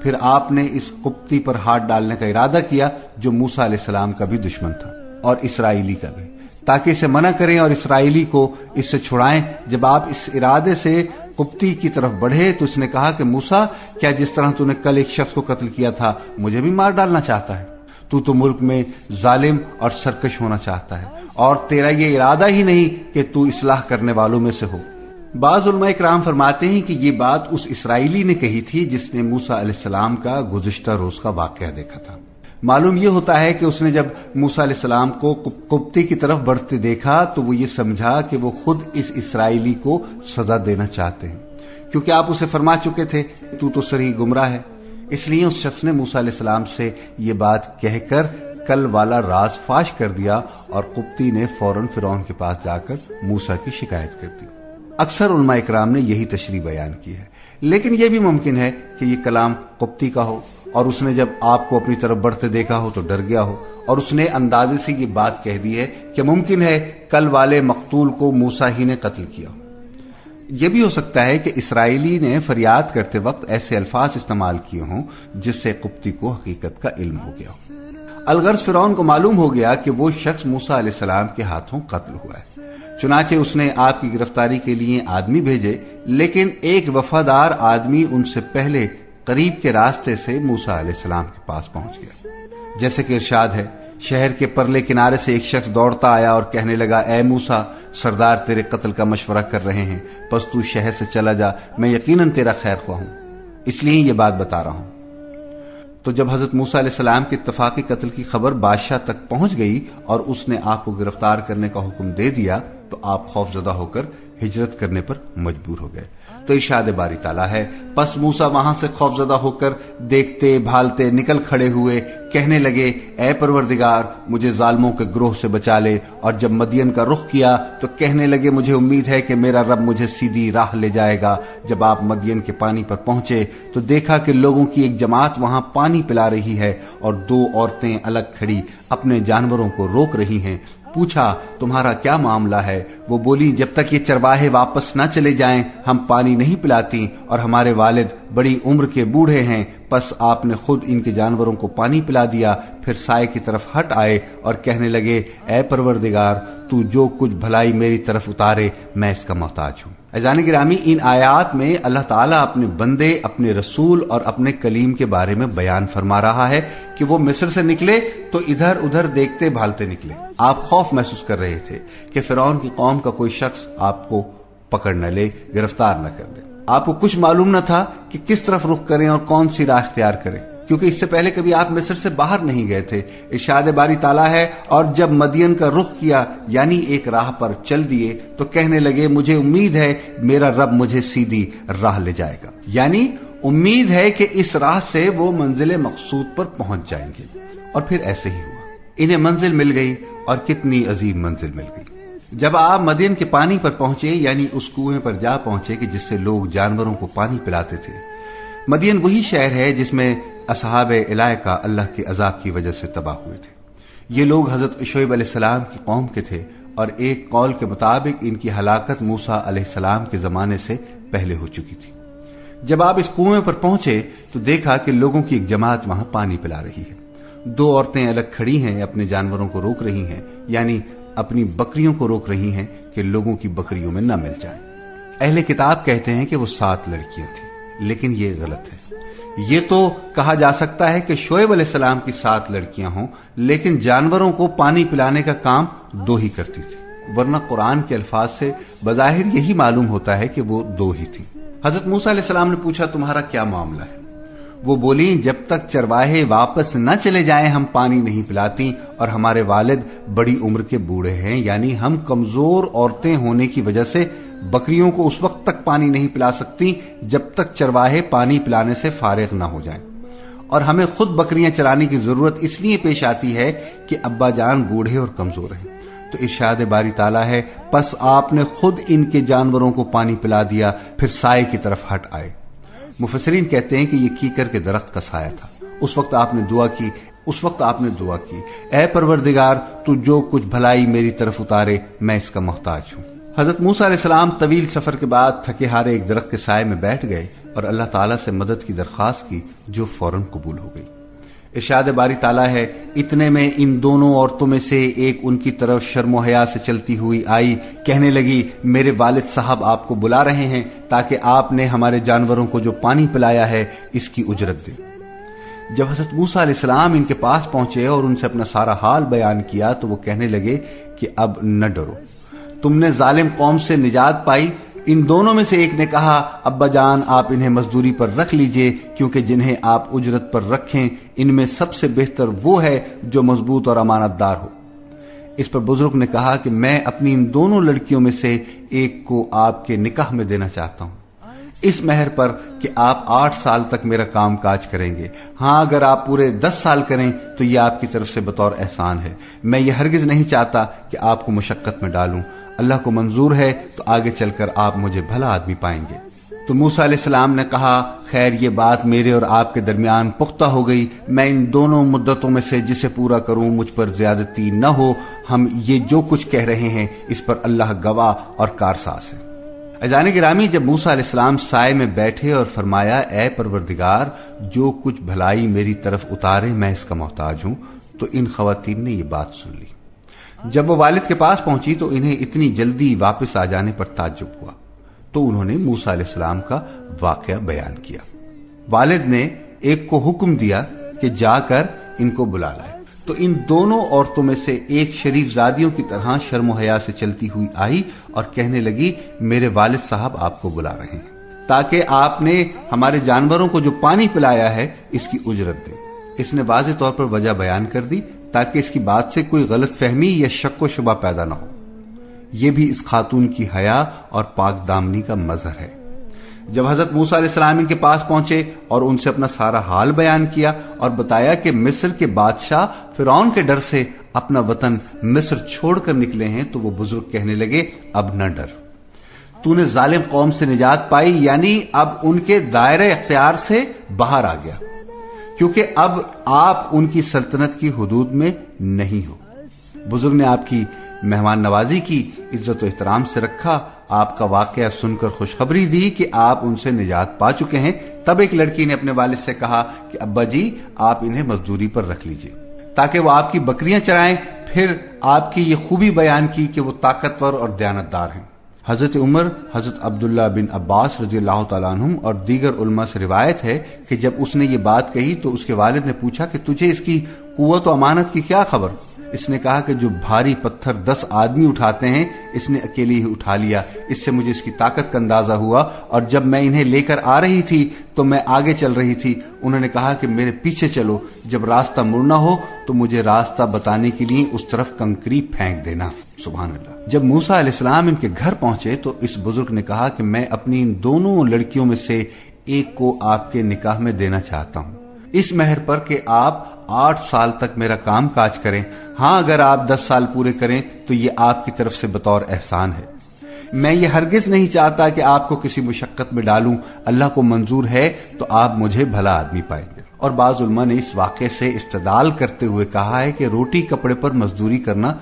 پھر آپ نے اس قبطی پر ہاتھ ڈالنے کا ارادہ کیا جو موسیٰ علیہ السلام کا بھی دشمن تھا اور اسرائیلی کا بھی، تاکہ اسے منع کریں اور اسرائیلی کو اس سے چھڑائیں۔ جب آپ اس ارادے سے قبطی کی طرف بڑھے تو اس نے کہا کہ موسیٰ کیا جس طرح تو نے کل ایک شخص کو قتل کیا تھا مجھے بھی مار ڈالنا چاہتا ہے؟ تو ملک میں ظالم اور سرکش ہونا چاہتا ہے، اور تیرا یہ ارادہ ہی نہیں کہ تو اصلاح کرنے والوں میں سے ہو۔ بعض علماء کرام فرماتے ہیں کہ یہ بات اس اسرائیلی نے کہی تھی جس نے موسیٰ علیہ السلام کا گزشتہ روز کا واقعہ دیکھا تھا۔ معلوم یہ ہوتا ہے کہ اس نے جب موسیٰ علیہ السلام کو قبطی کی طرف بڑھتے دیکھا تو وہ یہ سمجھا کہ وہ خود اس اسرائیلی کو سزا دینا چاہتے ہیں، کیونکہ آپ اسے فرما چکے تھے تو صریح گمراہ ہے۔ اس لیے اس شخص نے موسیٰ علیہ السلام سے یہ بات کہہ کر کل والا راز فاش کر دیا، اور قبطی نے فوراً فرعون کے پاس جا کر موسیٰ کی شکایت کر دی۔ اکثر علماء اکرام نے یہی تشریح بیان کی ہے، لیکن یہ بھی ممکن ہے کہ یہ کلام قبطی کا ہو اور اس نے جب آپ کو اپنی طرف بڑھتے دیکھا ہو تو ڈر گیا ہو، اور اس نے اندازے سے یہ بات کہہ دی ہے کہ ممکن ہے کل والے مقتول کو موسیٰ ہی نے قتل کیا۔ یہ بھی ہو سکتا ہے کہ اسرائیلی نے فریاد کرتے وقت ایسے الفاظ استعمال کیے ہوں جس سے قبطی کو حقیقت کا علم ہو گیا ہو۔ الغرض فرعون کو معلوم ہو گیا کہ وہ شخص موسیٰ علیہ السلام کے ہاتھوں قتل ہوا ہے، چنانچہ اس نے آپ کی گرفتاری کے لیے آدمی بھیجے، لیکن ایک وفادار آدمی ان سے پہلے قریب کے راستے سے موسیٰ علیہ السلام کے پاس پہنچ گیا۔ جیسے کہ ارشاد ہے، شہر کے پرلے کنارے سے ایک شخص دوڑتا آیا اور کہنے لگا، اے موسیٰ سردار تیرے قتل کا مشورہ کر رہے ہیں، پس تو شہر سے چلا جا، میں یقیناً تیرا خیر خواہ ہوں، اس لیے یہ بات بتا رہا ہوں۔ تو جب حضرت موسیٰ علیہ السلام کے اتفاقی قتل کی خبر بادشاہ تک پہنچ گئی اور اس نے آپ کو گرفتار کرنے کا حکم دے دیا تو آپ خوف زدہ ہو کر ہجرت کرنے پر مجبور ہو گئے۔ تو ارشاد باری تعالیٰ ہے، پس موسیٰ وہاں سے خوف زدہ ہو کر دیکھتے بھالتے نکل کھڑے ہوئے، کہنے لگے، اے پروردگار مجھے ظالموں کے گروہ سے بچا لے۔ اور جب مدین کا رخ کیا تو کہنے لگے، مجھے امید ہے کہ میرا رب مجھے سیدھی راہ لے جائے گا۔ جب آپ مدین کے پانی پر پہنچے تو دیکھا کہ لوگوں کی ایک جماعت وہاں پانی پلا رہی ہے اور دو عورتیں الگ کھڑی اپنے جانوروں کو روک رہی ہیں۔ پوچھا، تمہارا کیا معاملہ ہے؟ وہ بولی، جب تک یہ چرواہے واپس نہ چلے جائیں ہم پانی نہیں پلاتی، اور ہمارے والد بڑی عمر کے بوڑھے ہیں۔ پس آپ نے خود ان کے جانوروں کو پانی پلا دیا، پھر سائے کی طرف ہٹ آئے اور کہنے لگے، اے پروردگار تو جو کچھ بھلائی میری طرف اتارے میں اس کا محتاج ہوں۔ عزیزان گرامی، ان آیات میں اللہ تعالیٰ اپنے بندے، اپنے رسول اور اپنے کلیم کے بارے میں بیان فرما رہا ہے کہ وہ مصر سے نکلے تو ادھر ادھر دیکھتے بھالتے نکلے۔ آپ خوف محسوس کر رہے تھے کہ فرعون کی قوم کا کوئی شخص آپ کو پکڑ نہ لے، گرفتار نہ کر لے۔ آپ کو کچھ معلوم نہ تھا کہ کس طرف رخ کریں اور کون سی راہ اختیار کریں، کیونکہ اس سے پہلے کبھی آپ مصر سے باہر نہیں گئے تھے۔ ارشاد باری تعالیٰ ہے، اور جب مدین کا رخ کیا یعنی ایک راہ پر چل دیے تو کہنے لگے، مجھے امید ہے میرا رب مجھے سیدھی راہ لے جائے گا، یعنی امید ہے کہ اس راہ سے وہ منزل مقصود پر پہنچ جائیں گے۔ اور پھر ایسے ہی ہوا، انہیں منزل مل گئی، اور کتنی عظیم منزل مل گئی۔ جب آپ مدین کے پانی پر پہنچے یعنی اس کنویں پر جا پہنچے کہ جس سے لوگ جانوروں کو پانی پلاتے تھے۔ مدین وہی شہر ہے جس میں اصحاب الائکہ اللہ کے عذاب کی وجہ سے تباہ ہوئے تھے۔ یہ لوگ حضرت شعیب علیہ السلام کی قوم کے تھے، اور ایک قول کے مطابق ان کی ہلاکت موسیٰ علیہ السلام کے زمانے سے پہلے ہو چکی تھی۔ جب آپ اس کنویں پر پہنچے تو دیکھا کہ لوگوں کی ایک جماعت وہاں پانی پلا رہی ہے۔ دو عورتیں الگ کھڑی ہیں، اپنے جانوروں کو روک رہی ہیں، یعنی اپنی بکریوں کو روک رہی ہیں کہ لوگوں کی بکریوں میں نہ مل جائیں۔ اہل کتاب کہتے ہیں کہ وہ 7 لڑکیاں تھیں، لیکن یہ غلط ہے۔ یہ تو کہا جا سکتا ہے کہ شعیب علیہ السلام کی 7 لڑکیاں ہوں، لیکن جانوروں کو پانی پلانے کا کام 2 ہی کرتی تھی، ورنہ قرآن کے الفاظ سے بظاہر یہی معلوم ہوتا ہے کہ وہ 2 ہی تھی۔ حضرت موسیٰ علیہ السلام نے پوچھا تمہارا کیا معاملہ ہے؟ وہ بولیں جب تک چرواہے واپس نہ چلے جائیں ہم پانی نہیں پلاتی، اور ہمارے والد بڑی عمر کے بوڑھے ہیں، یعنی ہم کمزور عورتیں ہونے کی وجہ سے بکریوں کو اس وقت تک پانی نہیں پلا سکتی جب تک چرواہے پانی پلانے سے فارغ نہ ہو جائیں، اور ہمیں خود بکریاں چرانے کی ضرورت اس لیے پیش آتی ہے کہ ابا جان بوڑھے اور کمزور ہیں۔ تو ارشاد باری تعالیٰ ہے پس آپ نے خود ان کے جانوروں کو پانی پلا دیا، پھر سائے کی طرف ہٹ آئے۔ مفسرین کہتے ہیں کہ یہ کیکر کے درخت کا سایہ تھا۔ اس وقت آپ نے دعا کی اے پروردگار تو جو کچھ بھلائی میری طرف اتارے میں اس کا محتاج ہوں۔ حضرت موسیٰ علیہ السلام طویل سفر کے بعد تھکے ہارے ایک درخت کے سائے میں بیٹھ گئے اور اللہ تعالیٰ سے مدد کی درخواست کی، جو فوراً قبول ہو گئی۔ ارشاد باری تعالیٰ ہے اتنے میں ان دونوں عورتوں میں سے ایک ان کی طرف شرم و حیا سے چلتی ہوئی آئی، کہنے لگی میرے والد صاحب آپ کو بلا رہے ہیں تاکہ آپ نے ہمارے جانوروں کو جو پانی پلایا ہے اس کی اجرت دیں۔ جب حضرت موسیٰ علیہ السلام ان کے پاس پہنچے اور ان سے اپنا سارا حال بیان کیا تو وہ کہنے لگے کہ اب نہ ڈرو، تم نے ظالم قوم سے نجات پائی۔ ان دونوں میں سے ایک نے کہا ابا جان آپ انہیں مزدوری پر رکھ لیجئے، کیونکہ جنہیں آپ اجرت پر رکھیں ان میں سب سے بہتر وہ ہے جو مضبوط اور امانت دار ہو۔ اس پر بزرگ نے کہا کہ میں اپنی ان دونوں لڑکیوں میں سے ایک کو آپ کے نکاح میں دینا چاہتا ہوں، اس مہر پر کہ آپ 8 سال تک میرا کام کاج کریں گے۔ ہاں اگر آپ پورے 10 سال کریں تو یہ آپ کی طرف سے بطور احسان ہے، میں یہ ہرگز نہیں چاہتا کہ آپ کو مشقت میں ڈالوں، اللہ کو منظور ہے تو آگے چل کر آپ مجھے بھلا آدمی پائیں گے۔ تو موسیٰ علیہ السلام نے کہا خیر یہ بات میرے اور آپ کے درمیان پختہ ہو گئی، میں ان دونوں مدتوں میں سے جسے پورا کروں مجھ پر زیادتی نہ ہو، ہم یہ جو کچھ کہہ رہے ہیں اس پر اللہ گواہ اور کارساز ہے۔ عزیزان گرامی، جب موسیٰ علیہ السلام سائے میں بیٹھے اور فرمایا اے پروردگار جو کچھ بھلائی میری طرف اتارے میں اس کا محتاج ہوں، تو ان خواتین نے یہ بات سن لی۔ جب وہ والد کے پاس پہنچی تو انہیں اتنی جلدی واپس آ جانے پر تعجب ہوا، تو انہوں نے موسیٰ علیہ السلام کا واقعہ بیان کیا۔ والد نے ایک کو حکم دیا کہ جا کر ان کو بلا لائے، تو ان دونوں عورتوں میں سے ایک شریف زادیوں کی طرح شرم و حیا سے چلتی ہوئی آئی اور کہنے لگی میرے والد صاحب آپ کو بلا رہے ہیں تاکہ آپ نے ہمارے جانوروں کو جو پانی پلایا ہے اس کی اجرت دیں۔ اس نے واضح طور پر وجہ بیان کر دی تاکہ اس کی بات سے کوئی غلط فہمی یا شک و شبہ پیدا نہ ہو۔ یہ بھی اس خاتون کی حیا اور پاک دامنی کا مظہر ہے۔ جب حضرت موسیٰ علیہ السلام ان کے پاس پہنچے اور ان سے اپنا سارا حال بیان کیا اور بتایا کہ مصر کے بادشاہ فرعون کے ڈر سے اپنا وطن مصر چھوڑ کر نکلے ہیں، تو وہ بزرگ کہنے لگے اب نہ ڈر، تو نے ظالم قوم سے نجات پائی، یعنی اب ان کے دائرہ اختیار سے باہر آ گیا، کیونکہ اب آپ ان کی سلطنت کی حدود میں نہیں ہو۔ بزرگ نے آپ کی مہمان نوازی کی، عزت و احترام سے رکھا، آپ کا واقعہ سن کر خوشخبری دی کہ آپ ان سے نجات پا چکے ہیں۔ تب ایک لڑکی نے اپنے والد سے کہا کہ ابا جی آپ انہیں مزدوری پر رکھ لیجئے تاکہ وہ آپ کی بکریاں چرائیں۔ پھر آپ کی یہ خوبی بیان کی کہ وہ طاقتور اور دیانتدار ہیں۔ حضرت عمر، حضرت عبداللہ بن عباس رضی اللہ تعالیٰ عنہم اور دیگر علماء سے روایت ہے کہ جب اس نے یہ بات کہی تو اس کے والد نے پوچھا کہ تجھے اس کی قوت و امانت کی کیا خبر؟ اس نے کہا کہ جو بھاری پتھر 10 آدمی اٹھاتے ہیں اس نے اکیلی ہی اٹھا لیا، اس سے مجھے اس کی طاقت کا اندازہ ہوا، اور جب میں انہیں لے کر آ رہی تھی تو میں آگے چل رہی تھی، انہوں نے کہا کہ میرے پیچھے چلو، جب راستہ مڑنا ہو تو مجھے راستہ بتانے کے لیے اس طرف کنکری پھینک دینا۔ سبحان اللہ۔ جب موسیٰ علیہ السلام ان کے گھر پہنچے تو اس بزرگ نے کہا کہ میں اپنی ان دونوں لڑکیوں میں سے ایک کو آپ کے نکاح میں دینا چاہتا ہوں، اس مہر پر کہ آپ 8 سال تک میرا کام کاج کریں، ہاں اگر آپ 10 سال پورے کریں تو یہ آپ کی طرف سے بطور احسان ہے۔ میں یہ ہرگز نہیں چاہتا کہ آپ کو کسی مشقت میں ڈالوں، اللہ کو منظور ہے تو آپ مجھے بھلا آدمی پائیں گے۔ اور بعض علماء نے اس واقعے سے استدلال کرتے ہوئے کہا ہے کہ روٹی کپڑے پر مزدوری کرنا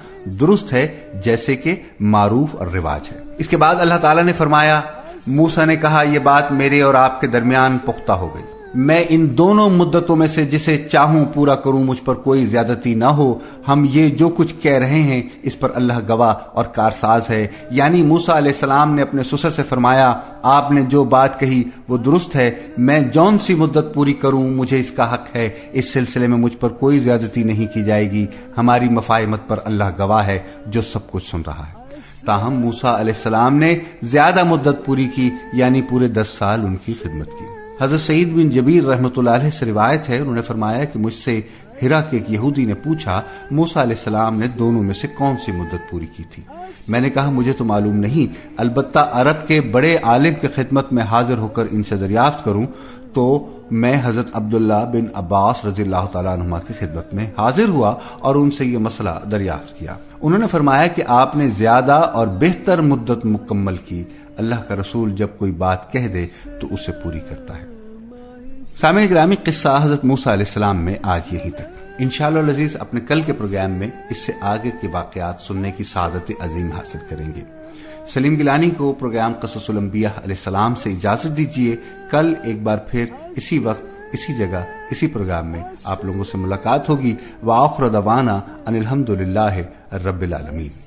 درست ہے جیسے کہ معروف اور رواج ہے۔ اس کے بعد اللہ تعالیٰ نے فرمایا موسیٰ نے کہا یہ بات میرے اور آپ کے درمیان پختہ ہو گئی۔ میں ان دونوں مدتوں میں سے جسے چاہوں پورا کروں، مجھ پر کوئی زیادتی نہ ہو۔ ہم یہ جو کچھ کہہ رہے ہیں اس پر اللہ گواہ اور کارساز ہے۔ یعنی موسیٰ علیہ السلام نے اپنے سسر سے فرمایا، آپ نے جو بات کہی وہ درست ہے، میں جون سی مدت پوری کروں مجھے اس کا حق ہے، اس سلسلے میں مجھ پر کوئی زیادتی نہیں کی جائے گی، ہماری مفاہمت پر اللہ گواہ ہے جو سب کچھ سن رہا ہے۔ تاہم موسیٰ علیہ السلام نے زیادہ مدت پوری کی، یعنی پورے 10 سال ان کی خدمت کی۔ حضرت سعید بن جبیر رحمۃ اللہ علیہ سے روایت ہے، انہوں نے فرمایا کہ مجھ سے ہرا کے ایک یہودی نے پوچھا، موسیٰ علیہ السلام نے دونوں میں سے کون سی مدت پوری کی تھی؟ میں نے کہا مجھے تو معلوم نہیں، البتہ عرب کے بڑے عالم کی خدمت میں حاضر ہو کر ان سے دریافت کروں تو میں حضرت عبداللہ بن عباس رضی اللہ تعالیٰ عنہما کی خدمت میں حاضر ہوا اور ان سے یہ مسئلہ دریافت کیا۔ انہوں نے فرمایا کہ آپ نے زیادہ اور بہتر مدت مکمل کی، اللہ کا رسول جب کوئی بات کہہ دے تو اسے پوری کرتا ہے۔ سامعین گرامی، قصہ حضرت موسیٰ علیہ السلام میں آج یہی تک۔ انشاءاللہ العزیز اپنے کل کے پروگرام میں اس سے آگے کے واقعات سننے کی سعادت عظیم حاصل کریں گے۔ سلیم گیلانی کو پروگرام قصص الانبیاء علیہ السلام سے اجازت دیجیے۔ کل ایک بار پھر اسی وقت اسی جگہ اسی پروگرام میں آپ لوگوں سے ملاقات ہوگی۔ وآخر دعوانا ان الحمدللہ رب العالمین۔